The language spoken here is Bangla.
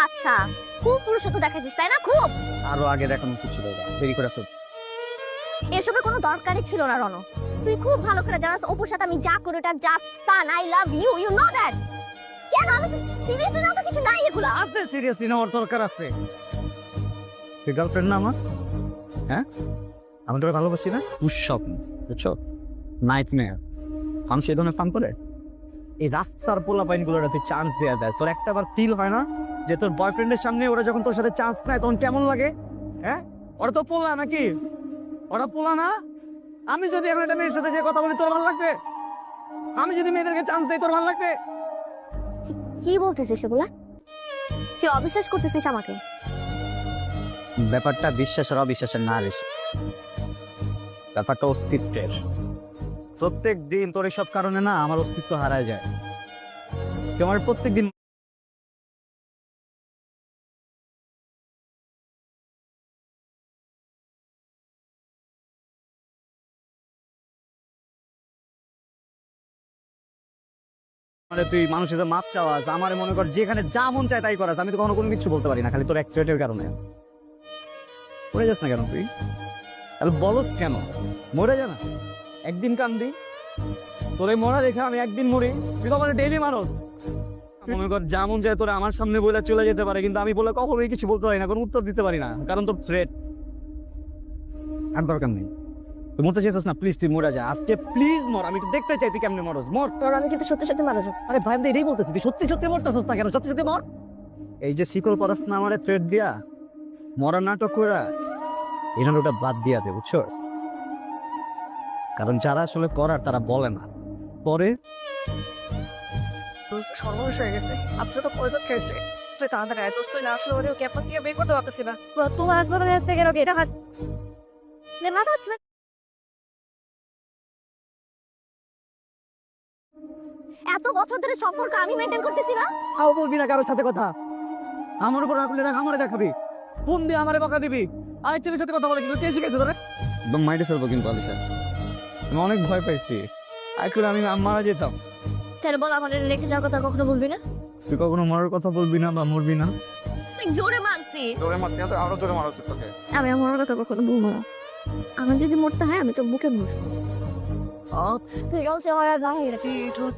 আচ্ছা, খুব পুরুষত্ব দেখাচ্ছিস তাই না? খুব। আরো আগে দেখানো উচিত ছিল, দেরি করে ফেলছি। এসবের কোনো দরকারই ছিল না রণ। তুই খুব ভালো করে জানাস অপুর সাথে আমি যা করি ওটা just fun. I love you, you know that. কেন আমি সিরিয়াসলি নাও তো কিছু নাই এগুলা। আছে সিরিয়াসলি নেওয়ার দরকার আছে। তুই গার্লফ্রেন্ড না আমার? হ্যাঁ, আমি তোকে ভালোবাসি না? দুঃস্বপ্ন, বুঝছো? নাইট মেয়ার। আমি সে ধরনের ফান করে এই রাস্তার পোলা পাইন গুলোর তুই চান্স দেওয়া দেয়, তোর একটা বার ফিল হয় না যে তোর বয়ফ্রেন্ডের সামনে ওরা যখন তোর সাথে চান্স নেয় তখন কেমন লাগে? হ্যাঁ, ওরা তো পোলা নাকি? ওরা পোলা না? আমি যদি এখন একটা মেয়ের সাথে যে কথা বলি তোর ভালো লাগবে? আমি যদি মেয়েদেরকে চান্স দেই তোর ভালো লাগবে? কি বলতেছিস এগুলা? তুই অবিশ্বাস করতেছিস আমাকে? ব্যাপারটা বিশ্বাস আর অবিশ্বাসের না রে, ব্যাপারটা অস্তিত্বের। প্রত্যেক দিন তোর এসব কারণে না আমার অস্তিত্ব হারায় যায়। তোমার প্রত্যেক দিন তুই মানুষের যে মাপ চাওয়াস, আমার মনে কর যেখানে যা মন চায় তাই করাস, আমি তো কখনো কোনো কিছু বলতে পারি না, খালি তোর অ্যাক্সিডেন্টের কারণে। মরে যাস না কেন তুই? তাহলে বলস কেন? মরে যা না, একদিন কান্দি। তোর এই মরা দেখে আমি একদিন মরি, তুই তো আমার ডেইলি মানুষ। মনে কর যেমন চায় তোরা আমার সামনে বলে চলে যেতে পারে, কিন্তু আমি বলে কখনোই কিছু বলতে পারি না, কোনো উত্তর দিতে পারি না, কারণ তোর থ্রেট। আর দরকার নেই, তুই মরতে চাইছিস না, প্লিজ তুই মরে যা আজকে, প্লিজ মর। আমি তো দেখতে চাই তুই কেমনে মরস, মর। তোর আমি কিন্তু সত্যি সত্যি মারা যাবো। আরে ভাই, আমি তো এটাই বলতেছি, তুই সত্যি সত্যি মরতেছিস না কেন? সত্যি সত্যি মর। এই যে শিকল পরাস না আমারে থ্রেট দিয়া, মরার নাটক কইরা এই নাটকটা বাদ দিয়া দে, বুঝছস? কারণ যারা আসলে করার তারা বলে না, পরে সর্বনাশ হয়ে গেছে। আপনি তো পয়সা খেয়েছে। তুই তাড়াতাড়ি আয়, তুই না আসলে ওরে ক্যাপাসিটি বের করতে পারতেছি না। তোমার হাসপাতালে আসতে গেল এটা হাস নে মাথা হচ্ছে না। এত বছর ধরে সম্পর্ক আমি মেনটেন করতেছি না। তাও বলবি না কারোর সাথে কথা। আমার উপর রাখলে রাখ, আমারে দেখাবি, ফোন দিয়ে আমারে বকা দিবি। আরেক ছেলের সাথে কথা বলে কিন্তু কে শিখেছে তোরে? একদম মাইরে ফেলবো কিন্তু আলিশা, আমি অনেক ভয় পাইছি। আসলে আমি মারা যেতাম। তাহলে বল আমাদের রেখে যাওয়ার কথা কখনো বলবি না। তুই কখনো মরার কথা বলবি না বা মরবি না। তুই জোরে মারছি। তোরে মারছি না তো আরো জোরে মারা উচিত তোকে। আমি আমার কথা কখনো বলবো না। আমার যদি মরতে হয় আমি তো বুকে মরবো। ঠিক আছে, আমার আর